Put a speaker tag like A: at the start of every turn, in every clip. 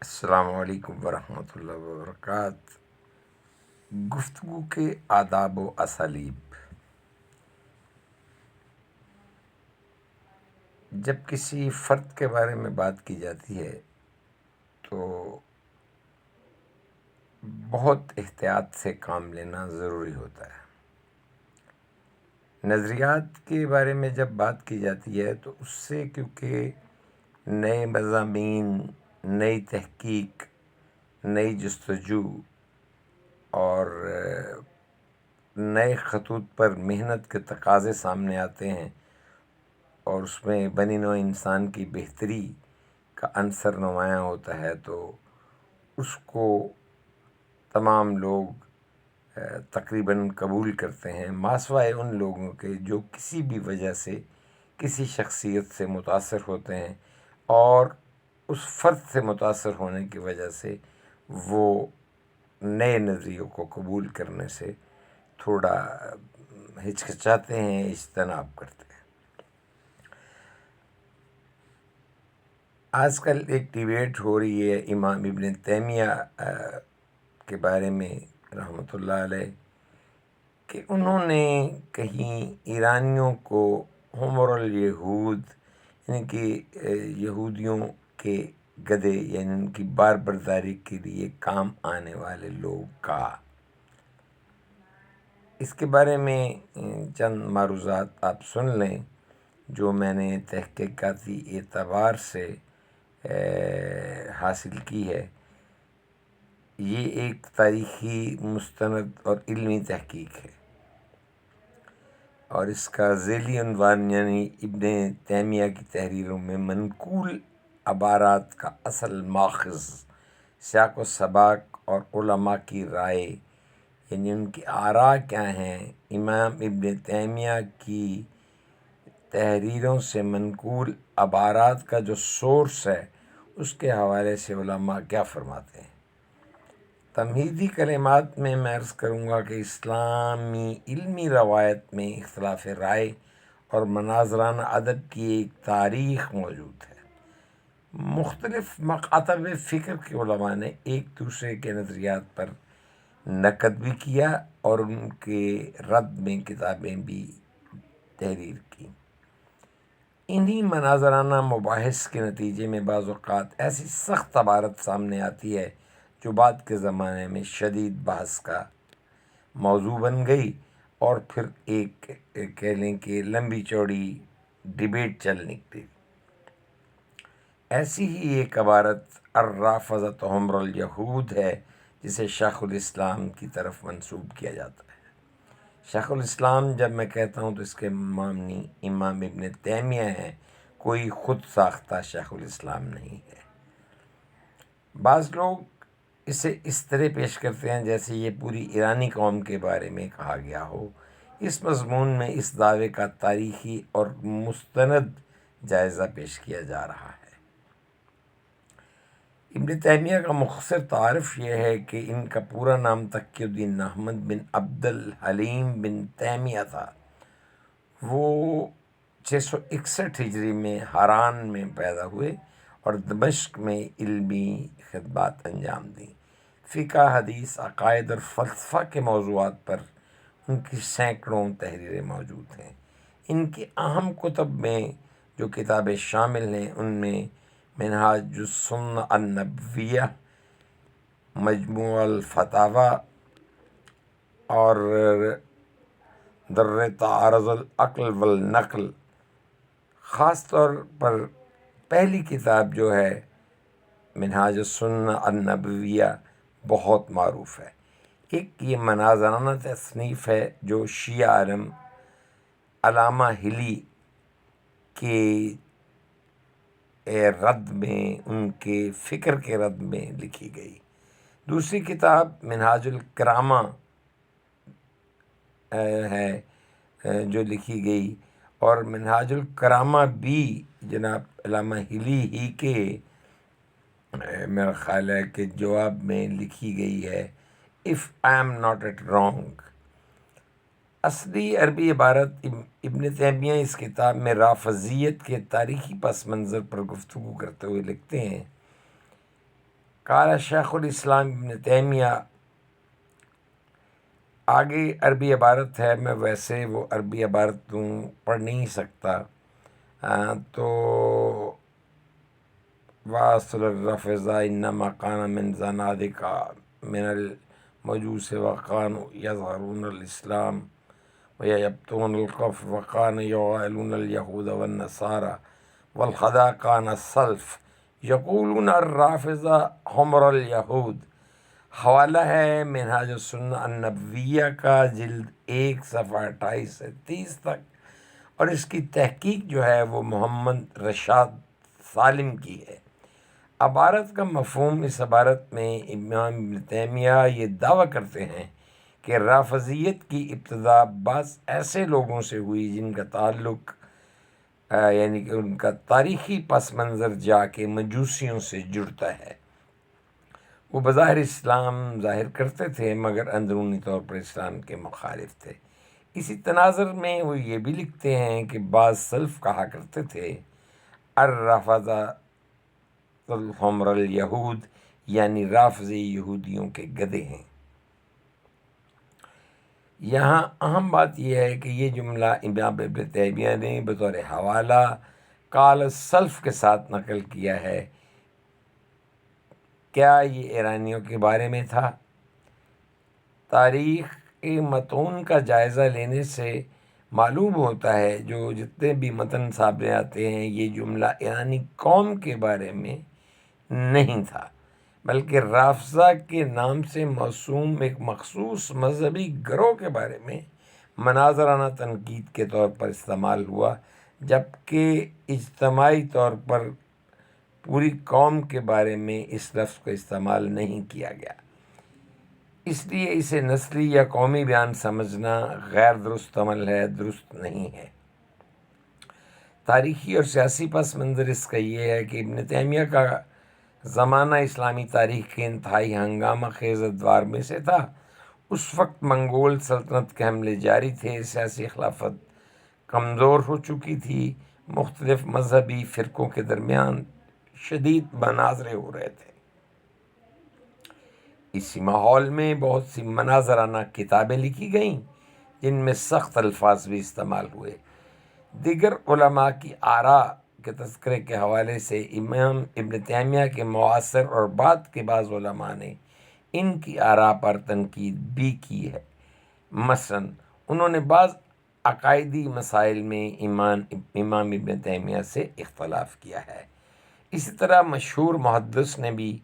A: السلام علیکم ورحمۃ اللہ وبرکاتہ۔ گفتگو کے آداب و اسالیب۔ جب کسی فرد کے بارے میں بات کی جاتی ہے تو بہت احتیاط سے کام لینا ضروری ہوتا ہے۔ نظریات کے بارے میں جب بات کی جاتی ہے تو اس سے کیونکہ نئے مضامین، نئی تحقیق، نئی جستجو اور نئے خطوط پر محنت کے تقاضے سامنے آتے ہیں اور اس میں بنی نوع انسان کی بہتری کا عنصر نمایاں ہوتا ہے، تو اس کو تمام لوگ تقریباً قبول کرتے ہیں، ماسوائے ان لوگوں کے جو کسی بھی وجہ سے کسی شخصیت سے متاثر ہوتے ہیں اور اس فرد سے متاثر ہونے کی وجہ سے وہ نئے نظریوں کو قبول کرنے سے تھوڑا ہچکچاتے ہیں، اجتناب کرتے ہیں۔ آج کل ایک ڈیبیٹ ہو رہی ہے امام ابن تیمیہ کے بارے میں رحمۃ اللہ علیہ، کہ انہوں نے کہیں ایرانیوں کو حمر الیہود یعنی کہ یہودیوں کے گدھے یعنی ان کی بار برداری کے لیے کام آنے والے لوگ کہا۔ اس کے بارے میں چند معروضات آپ سن لیں جو میں نے تحقیقاتی اعتبار سے حاصل کی ہے۔ یہ ایک تاریخی، مستند اور علمی تحقیق ہے اور اس کا ذیلی عنوان یعنی ابن تیمیہ کی تحریروں میں منقول عبارات کا اصل ماخذ، سیاق و سباق اور علماء کی رائے یعنی ان کی آراء کیا ہیں، امام ابن تیمیہ کی تحریروں سے منقول عبارات کا جو سورس ہے اس کے حوالے سے علماء کیا فرماتے ہیں۔ تمہیدی کلمات میں عرض کروں گا کہ اسلامی علمی روایت میں اختلاف رائے اور مناظرانہ ادب کی ایک تاریخ موجود ہے۔ مختلف مکاتب فکر کے علماء نے ایک دوسرے کے نظریات پر نقد بھی کیا اور ان کے رد میں کتابیں بھی تحریر کی۔ انہی مناظرانہ مباحث کے نتیجے میں بعض اوقات ایسی سخت عبارت سامنے آتی ہے جو بعد کے زمانے میں شدید بحث کا موضوع بن گئی اور پھر ایک کہہ لیں کہ لمبی چوڑی ڈیبیٹ چل نکلی۔ ایسی ہی ایک عبارت الرافضۃ حمر الیہود ہے جسے شیخ الاسلام کی طرف منسوب کیا جاتا ہے۔ شیخ الاسلام جب میں کہتا ہوں تو اس کے معنی امام ابن تیمیہ ہیں، کوئی خود ساختہ شیخ الاسلام نہیں ہے۔ بعض لوگ اسے اس طرح پیش کرتے ہیں جیسے یہ پوری ایرانی قوم کے بارے میں کہا گیا ہو۔ اس مضمون میں اس دعوے کا تاریخی اور مستند جائزہ پیش کیا جا رہا ہے۔ ابن تیمیہ کا مختصر تعارف یہ ہے کہ ان کا پورا نام تقی الدین احمد بن عبد الحلیم بن تیمیہ تھا۔ وہ 661 ہجری میں ہاران میں پیدا ہوئے اور دمشق میں علمی خدمات انجام دیں۔ فقہ، حدیث، عقائد اور فلسفہ کے موضوعات پر ان کی سینکڑوں تحریریں موجود ہیں۔ ان کی اہم کتب میں جو کتابیں شامل ہیں ان میں منہاج السنہ النبویہ، مجموع الفتاوی اور در تعارض العقل والنقل۔ خاص طور پر پہلی کتاب جو ہے منہاج السنہ النبویہ بہت معروف ہے۔ ایک یہ مناظرانہ تصنیف ہے جو شیعہ عالم علامہ ہلی کے رد میں، ان کے فکر کے رد میں لکھی گئی۔ دوسری کتاب منہاج الکرامہ ہے جو لکھی گئی، اور منہاج الکرامہ بھی جناب علامہ ہلی ہی کے میرا خیال ہے کہ جواب میں لکھی گئی ہے، if I am not at wrong. اصلی عربی عبارت ابن تیمیہ اس کتاب میں رافضیت کے تاریخی پس منظر پر گفتگو کرتے ہوئے لکھتے ہیں قال شیخ الاسلام ابن تیمیہ، آگے عربی عبارت ہے، میں ویسے وہ عربی عبارت پڑھ نہیں سکتا، تو واصل الرفظ انما کان من زنادقہ من المجوس وکانوا یظہرون الاسلام ویبطون الکفر وکان یغالون الیہود والنصارى والخدا کان السلف یقولون الرافضہ حمر الیہود۔ حوالہ ہے منہاج السنہ النبویہ کا، جلد 1 صفحہ 28 سے 30 تک، اور اس کی تحقیق جو ہے وہ محمد رشاد سالم کی ہے۔ عبارت کا مفہوم، اس عبارت میں امام ابن تیمیہ یہ دعویٰ کرتے ہیں کہ رافضیت کی ابتدا بعض ایسے لوگوں سے ہوئی جن کا تعلق یعنی کہ ان کا تاریخی پس منظر جا کے مجوسیوں سے جڑتا ہے۔ وہ بظاہر اسلام ظاہر کرتے تھے مگر اندرونی طور پر اسلام کے مخالف تھے۔ اسی تناظر میں وہ یہ بھی لکھتے ہیں کہ بعض سلف کہا کرتے تھے الرافضہ حمر الیہود، یعنی رافضی یہودیوں کے گدھے ہیں۔ یہاں اہم بات یہ ہے کہ یہ جملہ امام ابن تیمیہ نے بطور حوالہ قال سلف کے ساتھ نقل کیا ہے۔ کیا یہ ایرانیوں کے بارے میں تھا؟ تاریخ کے متون کا جائزہ لینے سے معلوم ہوتا ہے جو جتنے بھی متن سامنے آتے ہیں یہ جملہ ایرانی قوم کے بارے میں نہیں تھا، بلکہ رافضہ کے نام سے موسوم ایک مخصوص مذہبی گروہ کے بارے میں مناظرانہ تنقید کے طور پر استعمال ہوا، جبکہ اجتماعی طور پر پوری قوم کے بارے میں اس لفظ کو استعمال نہیں کیا گیا۔ اس لیے اسے نسلی یا قومی بیان سمجھنا غیر درست عمل ہے، درست نہیں ہے۔ تاریخی اور سیاسی پس منظر اس کا یہ ہے کہ ابن تیمیہ کا زمانہ اسلامی تاریخ کے انتہائی ہنگامہ خیز ادوار میں سے تھا۔ اس وقت منگول سلطنت کے حملے جاری تھے، سیاسی خلافت کمزور ہو چکی تھی، مختلف مذہبی فرقوں کے درمیان شدید مناظرے ہو رہے تھے۔ اسی ماحول میں بہت سی مناظرانہ کتابیں لکھی گئیں جن میں سخت الفاظ بھی استعمال ہوئے۔ دیگر علماء کی آراء کے تذکرے کے حوالے سے امام ابن تیمیہ کے معاصر اور بعد کے بعض علماء نے ان کی آراء پر تنقید بھی کی ہے۔ مثلاً انہوں نے بعض عقائدی مسائل میں امام ابن تیمیہ سے اختلاف کیا ہے۔ اسی طرح مشہور محدث نے بھی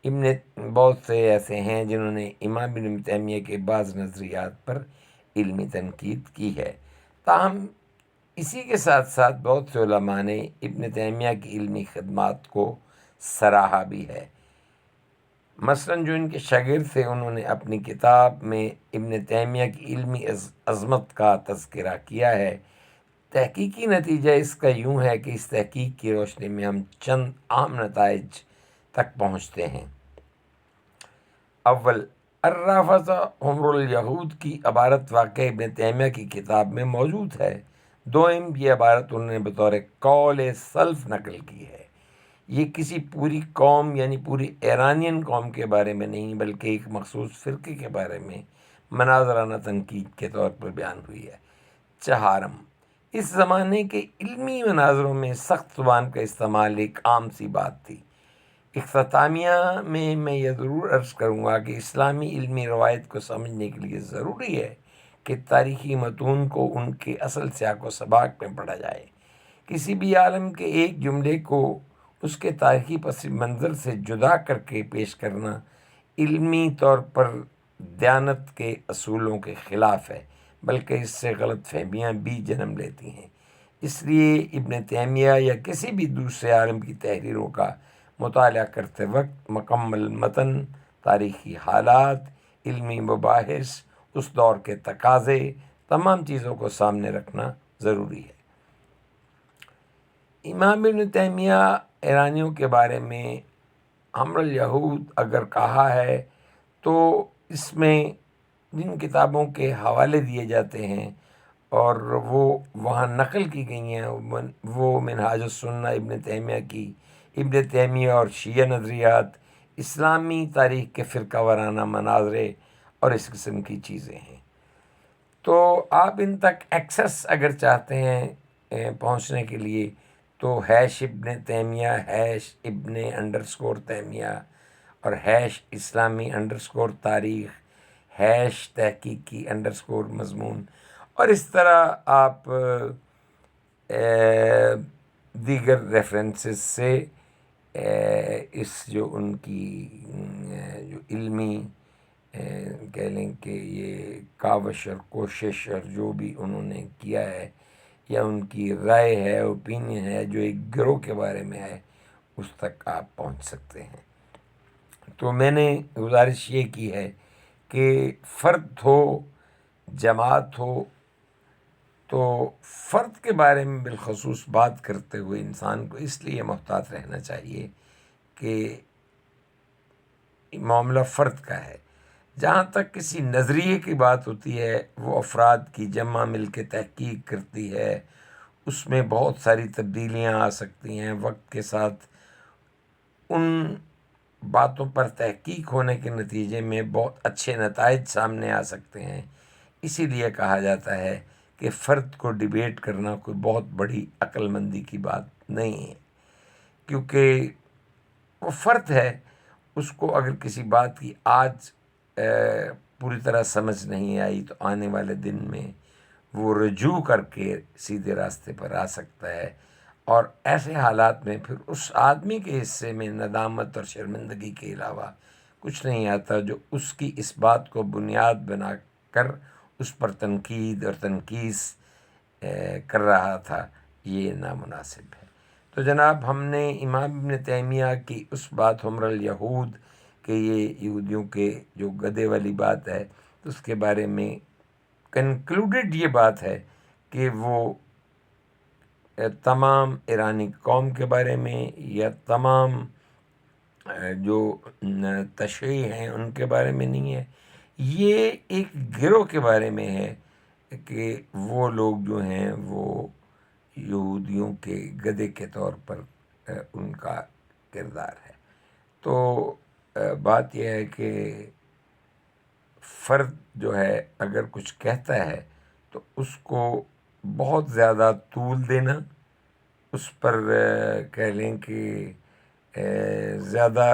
A: بہت سے ایسے ہیں جنہوں نے امام ابن تیمیہ کے بعض نظریات پر علمی تنقید کی ہے۔ تاہم اسی کے ساتھ ساتھ بہت سے علماء نے ابن تیمیہ کی علمی خدمات کو سراہا بھی ہے۔ مثلاً جو ان کے شاگرد تھے انہوں نے اپنی کتاب میں ابن تیمیہ کی علمی عظمت کا تذکرہ کیا ہے۔ تحقیقی نتیجہ اس کا یوں ہے کہ اس تحقیق کی روشنی میں ہم چند عام نتائج تک پہنچتے ہیں۔ اول، الرافضہ حمر الیہود کی عبارت واقع ابن تیمیہ کی کتاب میں موجود ہے۔ دوم، یہ عبارت انہوں نے بطور قول سلف نقل کی ہے۔ یہ کسی پوری قوم یعنی پوری ایرانین قوم کے بارے میں نہیں بلکہ ایک مخصوص فرقے کے بارے میں مناظرانہ تنقید کے طور پر بیان ہوئی ہے۔ چہارم، اس زمانے کے علمی مناظروں میں سخت زبان کا استعمال ایک عام سی بات تھی۔ اختتامیہ میں یہ ضرور عرض کروں گا کہ اسلامی علمی روایت کو سمجھنے کے لیے ضروری ہے کہ تاریخی متون کو ان کے اصل سیاق و سباق میں پڑھا جائے۔ کسی بھی عالم کے ایک جملے کو اس کے تاریخی پس منظر سے جدا کر کے پیش کرنا علمی طور پر دیانت کے اصولوں کے خلاف ہے، بلکہ اس سے غلط فہمیاں بھی جنم لیتی ہیں۔ اس لیے ابن تیمیہ یا کسی بھی دوسرے عالم کی تحریروں کا مطالعہ کرتے وقت مکمل متن، تاریخی حالات، علمی مباحث، اس دور کے تقاضے، تمام چیزوں کو سامنے رکھنا ضروری ہے۔ امام ابن تیمیہ ایرانیوں کے بارے میں حمر الیہود اگر کہا ہے تو اس میں جن کتابوں کے حوالے دیے جاتے ہیں اور وہ وہاں نقل کی گئی ہیں وہ منہاج السنہ ابن تیمیہ کی، ابن تیمیہ اور شیعہ نظریات، اسلامی تاریخ کے فرقہ وارانہ مناظرے اور اس قسم کی چیزیں ہیں۔ تو آپ ان تک ایکسس اگر چاہتے ہیں پہنچنے کے لیے تو ہیش ابن تیمیہ، ہیش ابن انڈرسکور تیمیہ اور ہیش اسلامی انڈرسکور تاریخ، ہیش تحقیقی انڈرسکور مضمون، اور اس طرح آپ دیگر ریفرنسز سے اس جو ان کی جو علمی کہہ لیں کہ یہ کاوش اور کوشش اور جو بھی انہوں نے کیا ہے یا ان کی رائے ہے، اوپینین ہے جو ایک گروہ کے بارے میں ہے، اس تک آپ پہنچ سکتے ہیں۔ تو میں نے گزارش یہ کی ہے کہ فرد ہو، جماعت ہو، تو فرد کے بارے میں بالخصوص بات کرتے ہوئے انسان کو اس لیے محتاط رہنا چاہیے کہ معاملہ فرد کا ہے۔ جہاں تک کسی نظریے کی بات ہوتی ہے، وہ افراد کی جمع مل کے تحقیق کرتی ہے، اس میں بہت ساری تبدیلیاں آ سکتی ہیں وقت کے ساتھ۔ ان باتوں پر تحقیق ہونے کے نتیجے میں بہت اچھے نتائج سامنے آ سکتے ہیں۔ اسی لیے کہا جاتا ہے کہ فرد کو ڈیبیٹ کرنا کوئی بہت بڑی عقل مندی کی بات نہیں ہے، کیونکہ وہ فرد ہے۔ اس کو اگر کسی بات کی آج پوری طرح سمجھ نہیں آئی تو آنے والے دن میں وہ رجوع کر کے سیدھے راستے پر آ سکتا ہے، اور ایسے حالات میں پھر اس آدمی کے حصے میں ندامت اور شرمندگی کے علاوہ کچھ نہیں آتا جو اس کی اس بات کو بنیاد بنا کر اس پر تنقید اور تنقیص کر رہا تھا۔ یہ نامناسب ہے۔ تو جناب، ہم نے امام ابن تیمیہ کی اس بات حمر الیہود کہ یہ یہودیوں کے جو گدھے والی بات ہے، اس کے بارے میں کنکلوڈڈ یہ بات ہے کہ وہ تمام ایرانی قوم کے بارے میں یا تمام جو تشیع ہیں ان کے بارے میں نہیں ہے، یہ ایک گروہ کے بارے میں ہے کہ وہ لوگ جو ہیں وہ یہودیوں کے گدھے کے طور پر ان کا کردار ہے۔ تو بات یہ ہے کہ فرد جو ہے اگر کچھ کہتا ہے تو اس کو بہت زیادہ طول دینا، اس پر کہہ لیں کہ زیادہ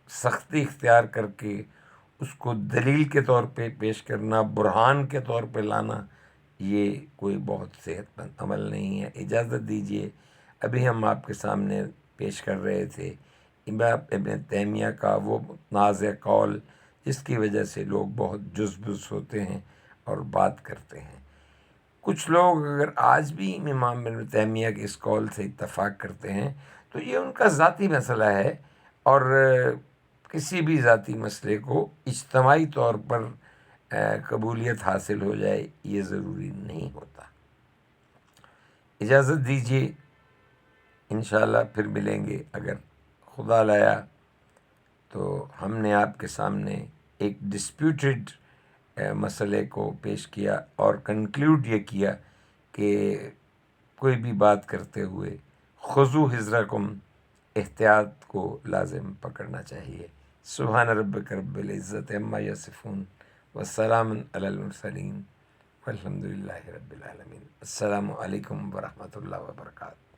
A: سختی اختیار کر کے اس کو دلیل کے طور پہ پیش کرنا، برہان کے طور پہ لانا، یہ کوئی بہت صحت مند عمل نہیں ہے۔ اجازت دیجیے، ابھی ہم آپ کے سامنے پیش کر رہے تھے امام ابن تیمیہ کا وہ متنازع قول جس کی وجہ سے لوگ بہت جزبز ہوتے ہیں اور بات کرتے ہیں۔ کچھ لوگ اگر آج بھی امام ابن تیمیہ کے اس قول سے اتفاق کرتے ہیں تو یہ ان کا ذاتی مسئلہ ہے، اور کسی بھی ذاتی مسئلے کو اجتماعی طور پر قبولیت حاصل ہو جائے یہ ضروری نہیں ہوتا۔ اجازت دیجیے، انشاءاللہ پھر ملیں گے اگر خدا لایا تو۔ ہم نے آپ کے سامنے ایک ڈسپیوٹڈ مسئلے کو پیش کیا اور کنکلیوڈ یہ کیا کہ کوئی بھی بات کرتے ہوئے خضوع حذرکم، احتیاط کو لازم پکڑنا چاہیے۔ سبحان ربک رب العزت عما یصفون والسلام علی المرسلین والحمد للہ رب العالمین۔ السلام علیکم ورحمۃ اللہ وبرکاتہ۔